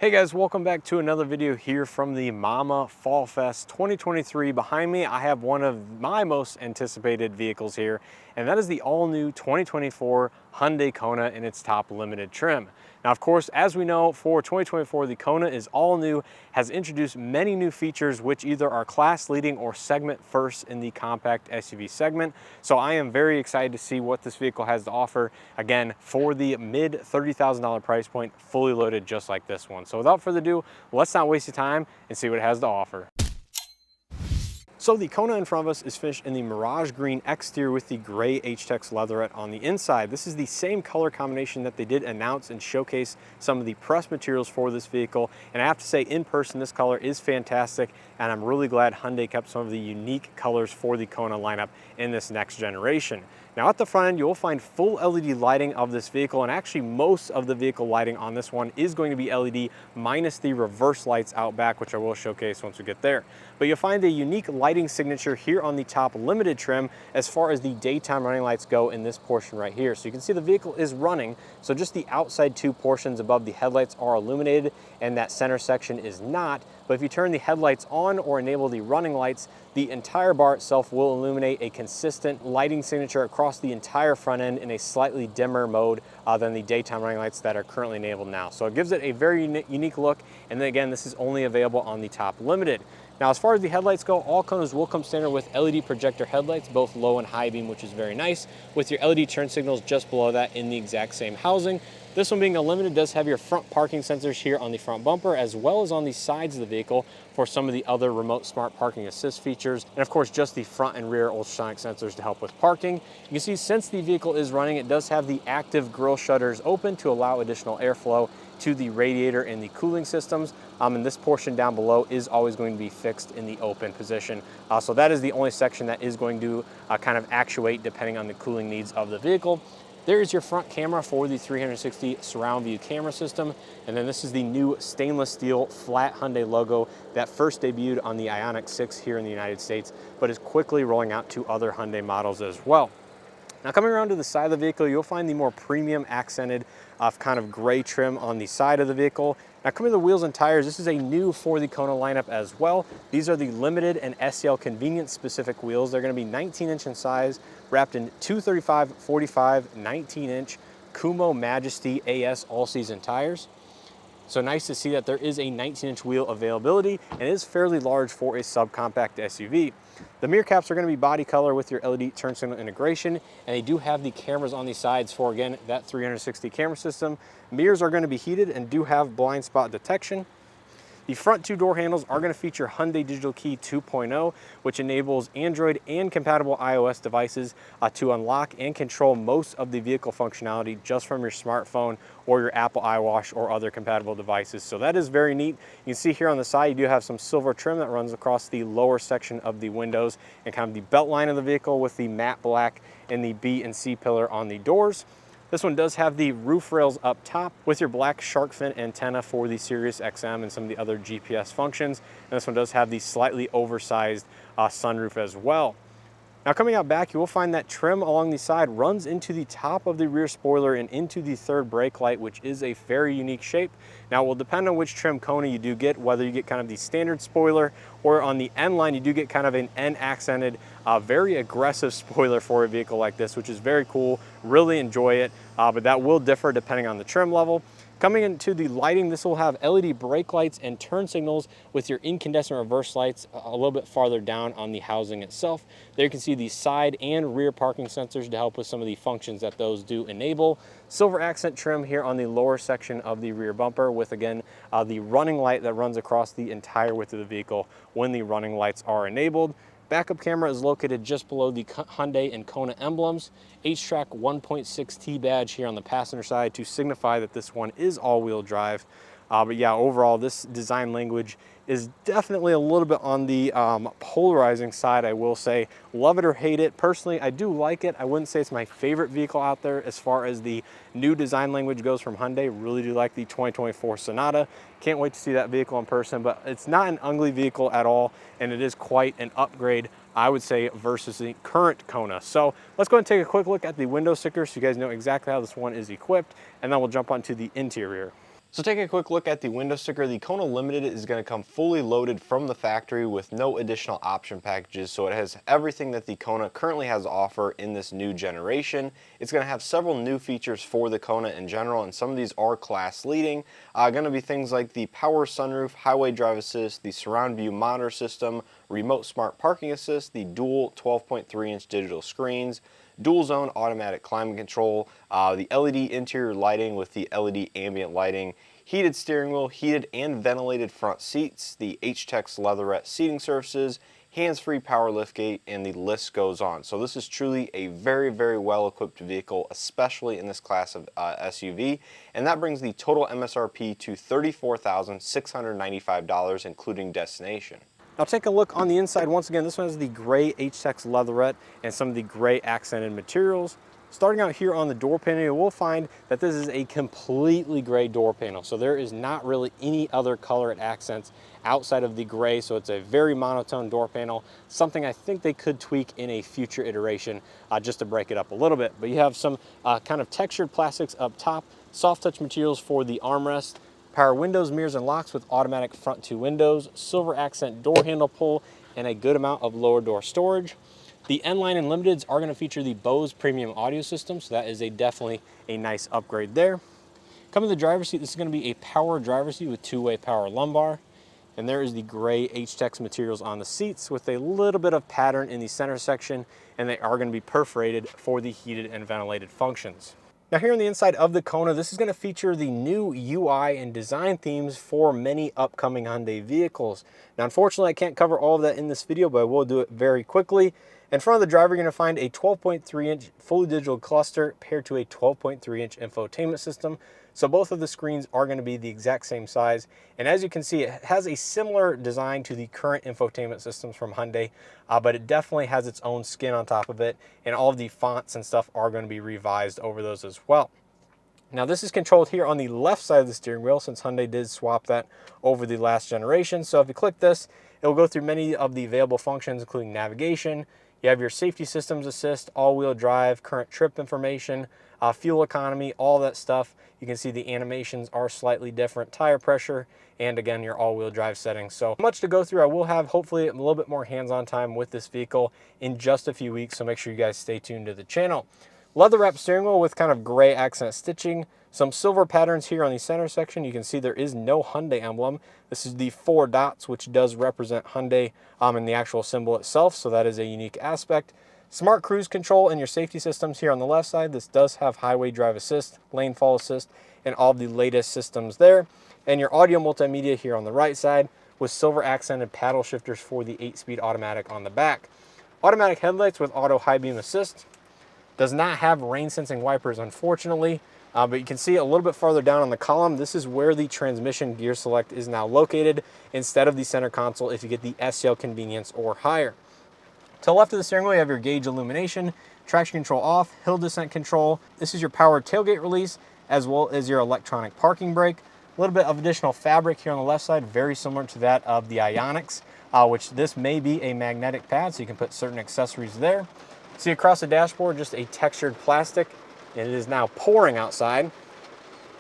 Hey guys, welcome back to another video here from the Mama Fall Fest 2023. Behind me, I have one of my most anticipated vehicles here, and that is the all-new 2024 Hyundai Kona in its top limited trim. Now, of course, as we know, for 2024, the Kona is all new, has introduced many new features which either are class leading or segment first in the compact SUV segment. So I am very excited to see what this vehicle has to offer, again, for the mid $30,000 price point, fully loaded just like this one. So without further ado, let's not waste your time and see what it has to offer. So the Kona in front of us is finished in the Mirage Green exterior with the gray H-Tex leatherette on the inside. This is the same color combination that they did announce and showcase some of the press materials for this vehicle. And I have to say, in person, this color is fantastic, and I'm really glad Hyundai kept some of the unique colors for the Kona lineup in this next generation. Now at the front end, you'll find full LED lighting of this vehicle, and actually most of the vehicle lighting on this one is going to be LED minus the reverse lights out back, which I will showcase once we get there. But you'll find a unique lighting signature here on the top limited trim as far as the daytime running lights go in this portion right here. So you can see the vehicle is running, so just the outside two portions above the headlights are illuminated and that center section is not. But if you turn the headlights on or enable the running lights, the entire bar itself will illuminate a consistent lighting signature across the entire front end in a slightly dimmer mode than the daytime running lights that are currently enabled now. So it gives it a very unique look, and then again, this is only available on the top limited. Now, as far as the headlights go, all Konas will come standard with LED projector headlights, both low and high beam, which is very nice, with your LED turn signals just below that in the exact same housing. This one being a limited does have your front parking sensors here on the front bumper, as well as on the sides of the vehicle for some of the other remote smart parking assist features. And of course, just the front and rear ultrasonic sensors to help with parking. You can see since the vehicle is running, it does have the active grille shutters open to allow additional airflow to the radiator and the cooling systems. And this portion down below is always going to be fixed in the open position. So that is the only section that is going to kind of actuate depending on the cooling needs of the vehicle. There is your front camera for the 360 surround view camera system. And then this is the new stainless steel flat Hyundai logo that first debuted on the Ioniq 6 here in the United States, but is quickly rolling out to other Hyundai models as well. Now, coming around to the side of the vehicle, you'll find the more premium accented kind of gray trim on the side of the vehicle. Now, coming to the wheels and tires, this is a new for the Kona lineup as well. These are the limited and SEL convenience specific wheels. They're going to be 19-inch in size, wrapped in 235/45 19-inch Kumo Majesty AS all-season tires. So nice to see that there is a 19-inch wheel availability, and it is fairly large for a subcompact SUV. The mirror caps are going to be body color with your LED turn signal integration, and they do have the cameras on the sides for, again, that 360 camera system. Mirrors are going to be heated and do have blind spot detection. The front two door handles are going to feature Hyundai Digital Key 2.0, which enables Android and compatible iOS devices to unlock and control most of the vehicle functionality just from your smartphone or your Apple iWatch or other compatible devices. So that is very neat. You can see here on the side, you do have some silver trim that runs across the lower section of the windows and kind of the belt line of the vehicle with the matte black and the B and C pillar on the doors. This one does have the roof rails up top with your black shark fin antenna for the Sirius XM and some of the other GPS functions. And this one does have the slightly oversized sunroof as well. Now, coming out back, you will find that trim along the side runs into the top of the rear spoiler and into the third brake light, which is a very unique shape. Now, it will depend on which trim Kona you do get, whether you get kind of the standard spoiler or on the N line, you do get kind of an N accented, very aggressive spoiler for a vehicle like this, which is very cool. Really enjoy it, but that will differ depending on the trim level. Coming into the lighting, this will have LED brake lights and turn signals with your incandescent reverse lights a little bit farther down on the housing itself. There you can see the side and rear parking sensors to help with some of the functions that those do enable. Silver accent trim here on the lower section of the rear bumper with, again, the running light that runs across the entire width of the vehicle when the running lights are enabled. Backup camera is located just below the Hyundai and Kona emblems. H-Track 1.6T badge here on the passenger side to signify that this one is all-wheel drive. But yeah, overall, this design language is definitely a little bit on the polarizing side, I will say. Love it or hate it. Personally, I do like it. I wouldn't say it's my favorite vehicle out there as far as the new design language goes from Hyundai. Really do like the 2024 Sonata. Can't wait to see that vehicle in person, but it's not an ugly vehicle at all, and it is quite an upgrade, I would say, versus the current Kona. So let's go and take a quick look at the window stickers so you guys know exactly how this one is equipped, and then we'll jump onto the interior. So taking a quick look at the window sticker, the Kona Limited is going to come fully loaded from the factory with no additional option packages. So it has everything that the Kona currently has to offer in this new generation. It's going to have several new features for the Kona in general, and some of these are class leading. Going to be things like the power sunroof, highway drive assist, the surround view monitor system, remote smart parking assist, the dual 12.3-inch digital screens, dual zone automatic climate control, the LED interior lighting with the LED ambient lighting, heated steering wheel, heated and ventilated front seats, the H-Tex leatherette seating surfaces, hands-free power liftgate, and the list goes on. So this is truly a very, very well-equipped vehicle, especially in this class of SUV, and that brings the total MSRP to $34,695, including destination. Now take a look on the inside. Once again, this one has the gray H-Tex leatherette and some of the gray accented materials. Starting out here on the door panel, you will find that this is a completely gray door panel. So there is not really any other color accents outside of the gray. So it's a very monotone door panel, something I think they could tweak in a future iteration just to break it up a little bit. But you have some kind of textured plastics up top, soft touch materials for the armrest, power windows, mirrors, and locks with automatic front two windows, silver accent door handle pull, and a good amount of lower door storage. The N-Line and Limiteds are going to feature the Bose premium audio system, so that is definitely a nice upgrade there. Coming to the driver's seat, this is going to be a power driver's seat with two-way power lumbar. And there is the gray H-Tex materials on the seats with a little bit of pattern in the center section, and they are going to be perforated for the heated and ventilated functions. Now here on the inside of the Kona, this is going to feature the new UI and design themes for many upcoming Hyundai vehicles. Now unfortunately I can't cover all of that in this video, but I will do it very quickly. In front of the driver, you're going to find a 12.3-inch fully digital cluster paired to a 12.3-inch infotainment system. So both of the screens are going to be the exact same size. And as you can see, it has a similar design to the current infotainment systems from Hyundai, but it definitely has its own skin on top of it. And all of the fonts and stuff are going to be revised over those as well. Now this is controlled here on the left side of the steering wheel, since Hyundai did swap that over the last generation. So if you click this, it will go through many of the available functions, including navigation. You have your safety systems assist, all-wheel drive, current trip information, fuel economy, all that stuff. You can see the animations are slightly different, tire pressure, and again, your all-wheel drive settings. So much to go through. I will have hopefully a little bit more hands-on time with this vehicle in just a few weeks, so make sure you guys stay tuned to the channel. Leather wrap steering wheel with kind of gray accent stitching. Some silver patterns here on the center section. You can see there is no Hyundai emblem. This is the 4 dots, which does represent Hyundai in the actual symbol itself, so that is a unique aspect. Smart cruise control and your safety systems here on the left side. This does have highway drive assist, lane fall assist, and all of the latest systems there. And your audio multimedia here on the right side with silver accented paddle shifters for the 8-speed automatic on the back. Automatic headlights with auto high beam assist. Does not have rain sensing wipers, unfortunately, but you can see a little bit farther down on the column, this is where the transmission gear select is now located instead of the center console if you get the SEL convenience or higher. To the left of the steering wheel, you have your gauge illumination, traction control off, hill descent control. This is your power tailgate release, as well as your electronic parking brake. A little bit of additional fabric here on the left side, very similar to that of the Ioniqs, which this may be a magnetic pad, so you can put certain accessories there. See across the dashboard, just a textured plastic, and it is now pouring outside.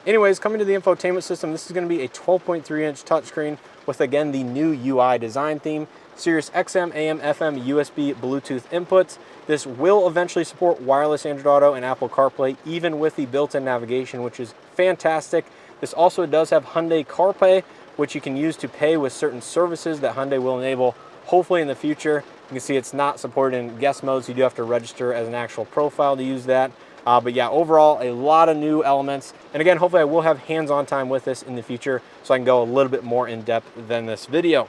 Anyways, coming to the infotainment system, this is going to be a 12.3-inch touchscreen with, again, the new UI design theme. Sirius XM, AM, FM, USB, Bluetooth inputs. This will eventually support wireless Android Auto and Apple CarPlay, even with the built-in navigation, which is fantastic. This also does have Hyundai CarPay, which you can use to pay with certain services that Hyundai will enable, hopefully in the future. You can see it's not supported in guest mode, so you do have to register as an actual profile to use that. But yeah, overall, a lot of new elements. And again, hopefully I will have hands-on time with this in the future so I can go a little bit more in depth than this video.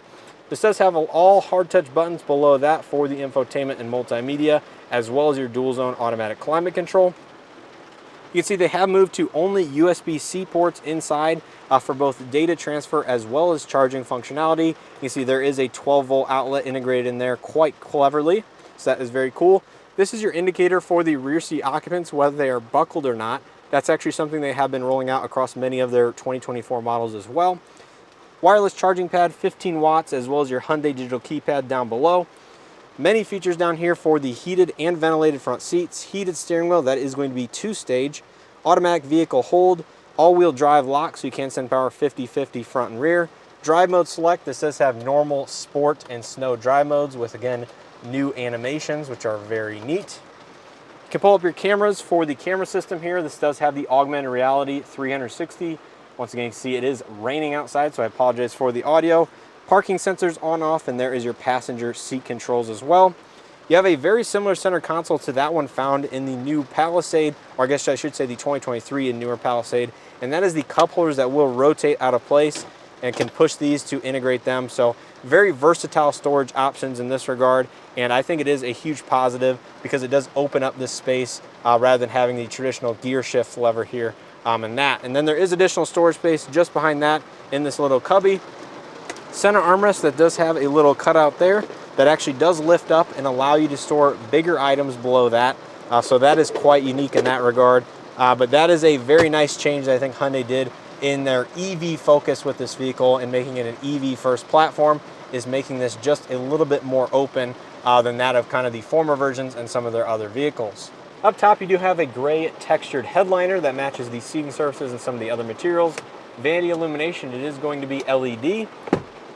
This does have all hard touch buttons below that for the infotainment and multimedia, as well as your dual zone automatic climate control. You can see they have moved to only USB-C ports inside for both data transfer as well as charging functionality. You can see there is a 12-volt outlet integrated in there quite cleverly, so that is very cool. This is your indicator for the rear seat occupants, whether they are buckled or not. That's actually something they have been rolling out across many of their 2024 models as well. Wireless charging pad, 15 watts, as well as your Hyundai digital keypad down below. Many features down here for the heated and ventilated front seats, heated steering wheel, that is going to be 2-stage, automatic vehicle hold, All-wheel drive lock, so you can send power 50-50 front and rear. Drive mode select, this does have normal, sport, and snow drive modes with, again, new animations, which are very neat. You can pull up your cameras for the camera system here. This does have the augmented reality 360. Once again, you can see it is raining outside, so I apologize for the audio. Parking sensors on off, and there is your passenger seat controls as well. You have a very similar center console to that one found in the new Palisade, or I guess I should say the 2023 and newer Palisade, and that is the cup holders that will rotate out of place and can push these to integrate them. So very versatile storage options in this regard, and I think it is a huge positive because it does open up this space rather than having the traditional gear shift lever here and that. And then there is additional storage space just behind that in this little cubby. Center armrest that does have a little cutout there that actually does lift up and allow you to store bigger items below that. So that is quite unique in that regard. But that is a very nice change that I think Hyundai did in their EV focus with this vehicle, and making it an EV first platform is making this just a little bit more open than that of kind of the former versions and some of their other vehicles. Up top, you do have a gray textured headliner that matches the seating surfaces and some of the other materials. Vanity illumination, it is going to be LED.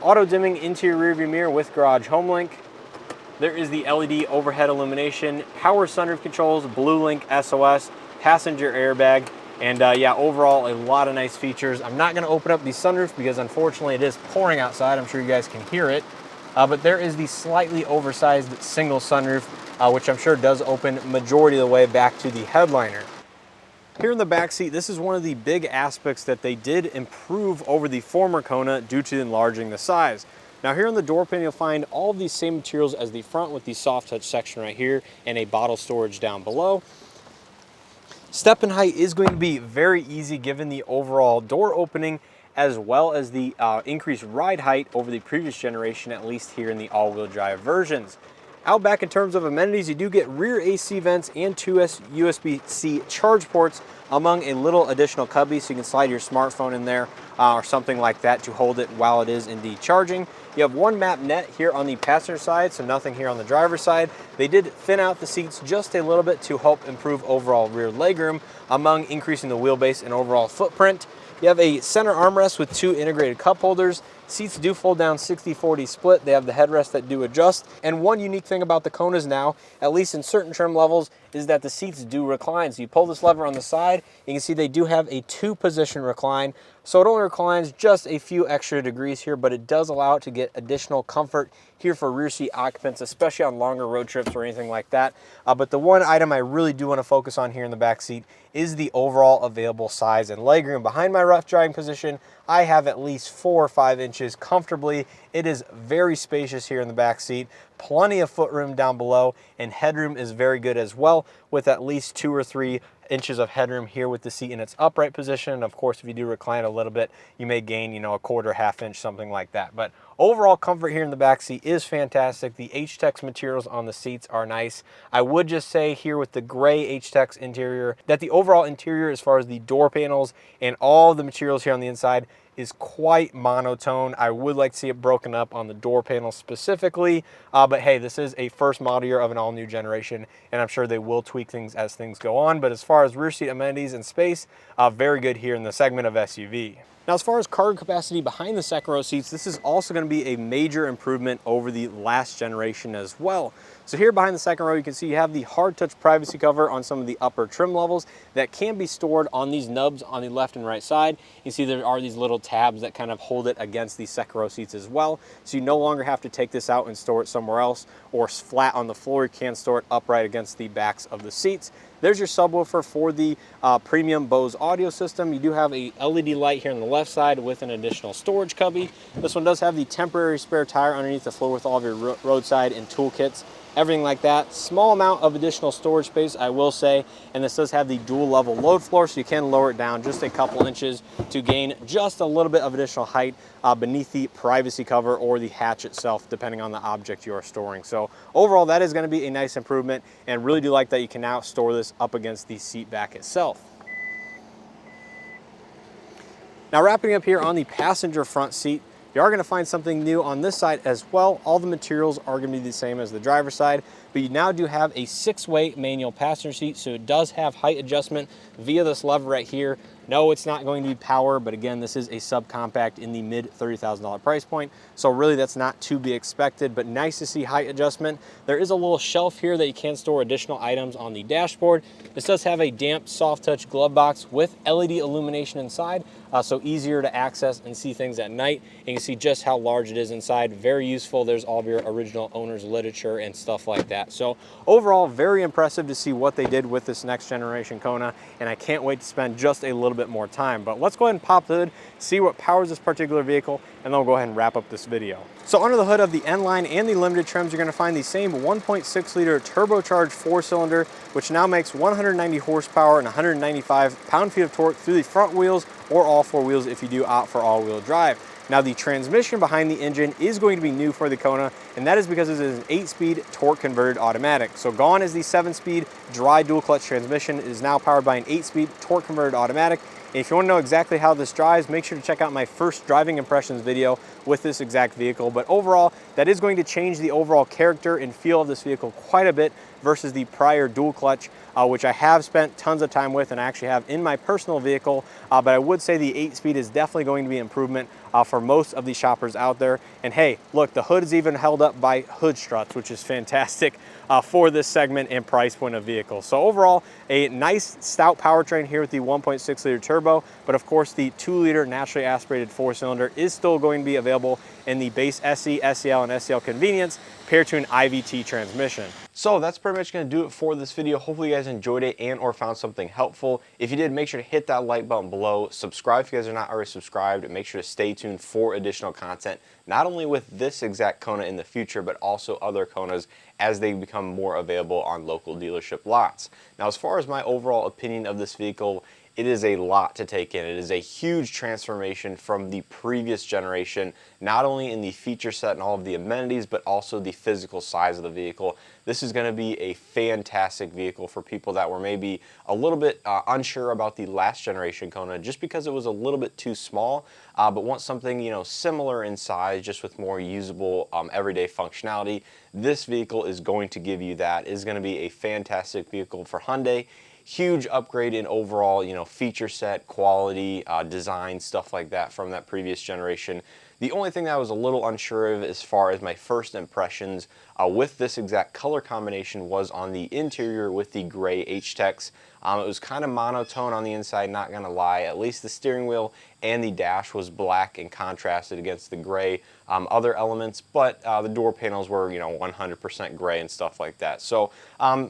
Auto dimming interior rearview mirror with garage home link. There is the LED overhead illumination, power sunroof controls, Blue Link SOS, passenger airbag, and yeah, overall a lot of nice features. I'm not going to open up the sunroof because unfortunately it is pouring outside. I'm sure you guys can hear it. But there is the slightly oversized single sunroof, which I'm sure does open majority of the way back to the headliner. Here in the back seat, this is one of the big aspects that they did improve over the former Kona due to enlarging the size. Now here on the door panel, you'll find all of these same materials as the front with the soft touch section right here and a bottle storage down below. Step in height is going to be very easy given the overall door opening as well as the increased ride height over the previous generation, at least here in the all-wheel drive versions. Out back in terms of amenities, you do get rear AC vents and two USB-C charge ports among a little additional cubby, so you can slide your smartphone in there or something like that to hold it while it is indeed charging. You have one map net here on the passenger side, so nothing here on the driver's side. They did thin out the seats just a little bit to help improve overall rear legroom among increasing the wheelbase and overall footprint. You have a center armrest with two integrated cup holders. Seats do fold down 60-40 split. They have the headrests that do adjust. And one unique thing about the Konas now, at least in certain trim levels, is that the seats do recline. So you pull this lever on the side, you can see they do have a 2-position recline. So it only reclines just a few extra degrees here, but it does allow it to get additional comfort here for rear seat occupants, especially on longer road trips or anything like that. But the one item I really do want to focus on here in the back seat is the overall available size and legroom. Behind my rough driving position, I have at least 4 or 5 inches comfortably. It is very spacious here in the back seat, plenty of footroom down below, and headroom is very good as well, with at least 2 or 3 inches of headroom here with the seat in its upright position. And of course, if you do recline a little bit, you may gain, you know, a quarter, half inch, something like that. But overall comfort here in the back seat is fantastic. The H-Tex materials on the seats are nice. I would just say here with the gray H-Tex interior that the overall interior, as far as the door panels and all the materials here on the inside, is quite monotone. I would like to see it broken up on the door panel specifically, but hey, this is a first model year of an all new generation, and I'm sure they will tweak things as things go on. But as far as rear seat amenities and space, very good here in the segment of SUV. Now, as far as cargo capacity behind the second row seats, this is also going to be a major improvement over the last generation as well. So here behind the second row, you can see you have the hard touch privacy cover on some of the upper trim levels that can be stored on these nubs on the left and right side. You see there are these little tabs that kind of hold it against the second row seats as well. So you no longer have to take this out and store it somewhere else or flat on the floor. You can store it upright against the backs of the seats. There's your subwoofer for the premium Bose audio system. You do have a LED light here on the left side with an additional storage cubby. This one does have the temporary spare tire underneath the floor with all of your roadside and toolkits, everything like that. Small amount of additional storage space, I will say, and this does have the dual level load floor, so you can lower it down just a couple inches to gain just a little bit of additional height beneath the privacy cover or the hatch itself, depending on the object you are storing. So overall, that is going to be a nice improvement, and really do like that you can now store this up against the seat back itself. Now, wrapping up here on the passenger front seat, you are going to find something new on this side as well. All the materials are going to be the same as the driver's side, but you now do have a 6-way manual passenger seat, so it does have height adjustment via this lever right here No, it's not going to be power, but again, this is a subcompact in the mid $30,000 price point. So really that's not to be expected, but nice to see height adjustment. There is a little shelf here that you can store additional items on the dashboard. This does have a damp, soft touch glove box with LED illumination inside, so easier to access and see things at night. And you can see just how large it is inside. Very useful. There's all of your original owner's literature and stuff like that. So overall, very impressive to see what they did with this next generation Kona, and I can't wait to spend just a little bit more time. But let's go ahead and pop the hood, see what powers this particular vehicle, and then we'll go ahead and wrap up this video. So under the hood of the N-Line and the Limited trims, you're gonna find the same 1.6 liter turbocharged 4-cylinder, which now makes 190 horsepower and 195 pound-feet of torque through the front wheels or all four wheels if you do opt for all-wheel drive. Now the transmission behind the engine is going to be new for the Kona, and that is because it is an 8-speed torque converted automatic. So gone is the 7-speed dry dual clutch transmission. It is now powered by an 8-speed torque converted automatic. And if you want to know exactly how this drives, make sure to check out my first driving impressions video with this exact vehicle. But overall, that is going to change the overall character and feel of this vehicle quite a bit versus the prior dual clutch, which I have spent tons of time with and I actually have in my personal vehicle. But I would say the 8-speed is definitely going to be an improvement for most of the shoppers out there. And hey, look, the hood is even held up by hood struts, which is fantastic for this segment and price point of vehicle. So overall, a nice stout powertrain here with the 1.6 liter turbo, but of course the 2 liter naturally aspirated 4-cylinder is still going to be available in the base SE, SEL, and SEL convenience paired to an IVT transmission. So that's pretty much going to do it for this video. Hopefully you guys enjoyed it and or found something helpful. If you did, make sure to hit that like button below. Subscribe if you guys are not already subscribed, and make sure to stay tuned for additional content, not only with this exact Kona in the future, but also other Konas as they become more available on local dealership lots. Now, as far as my overall opinion of this vehicle, it is a lot to take in. It is a huge transformation from the previous generation, not only in the feature set and all of the amenities, but also the physical size of the vehicle. This is going to be a fantastic vehicle for people that were maybe a little bit unsure about the last generation Kona just because it was a little bit too small, but want something, you know, similar in size, just with more usable everyday functionality. This vehicle is going to give you that. It is going to be a fantastic vehicle for Hyundai. Huge upgrade in overall, you know, feature set, quality, design, stuff like that from that previous generation. The only thing that I was a little unsure of as far as my first impressions with this exact color combination was on the interior with the gray H-Tex. It was kind of monotone on the inside, not gonna lie. At least the steering wheel and the dash was black and contrasted against the gray other elements, but the door panels were, you know, 100% gray and stuff like that. So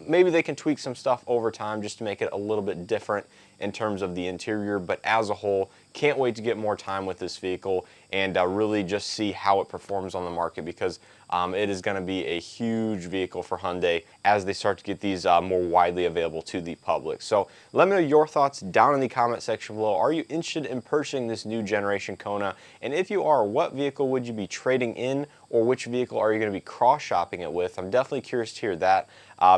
maybe they can tweak some stuff over time just to make it a little bit different in terms of the interior, but as a whole, can't wait to get more time with this vehicle and really just see how it performs on the market, because it is going to be a huge vehicle for Hyundai as they start to get these more widely available to the public. So let me know your thoughts down in the comment section below. Are you interested in purchasing this new generation Kona? And if you are, what vehicle would you be trading in, or which vehicle are you going to be cross-shopping it with? I'm definitely curious to hear that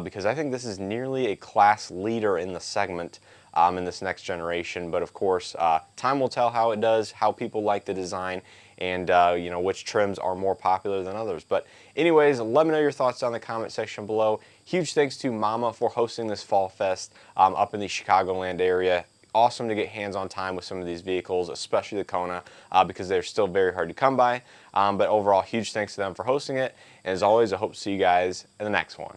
because I think this is nearly a class leader in the segment in this next generation. But of course, time will tell how it does, how people like the design, and you know, which trims are more popular than others. But anyways, let me know your thoughts down in the comment section below. Huge thanks to Mama for hosting this Fall Fest up in the Chicagoland area. Awesome to get hands-on time with some of these vehicles, especially the Kona, because they're still very hard to come by. But overall, huge thanks to them for hosting it. And as always, I hope to see you guys in the next one.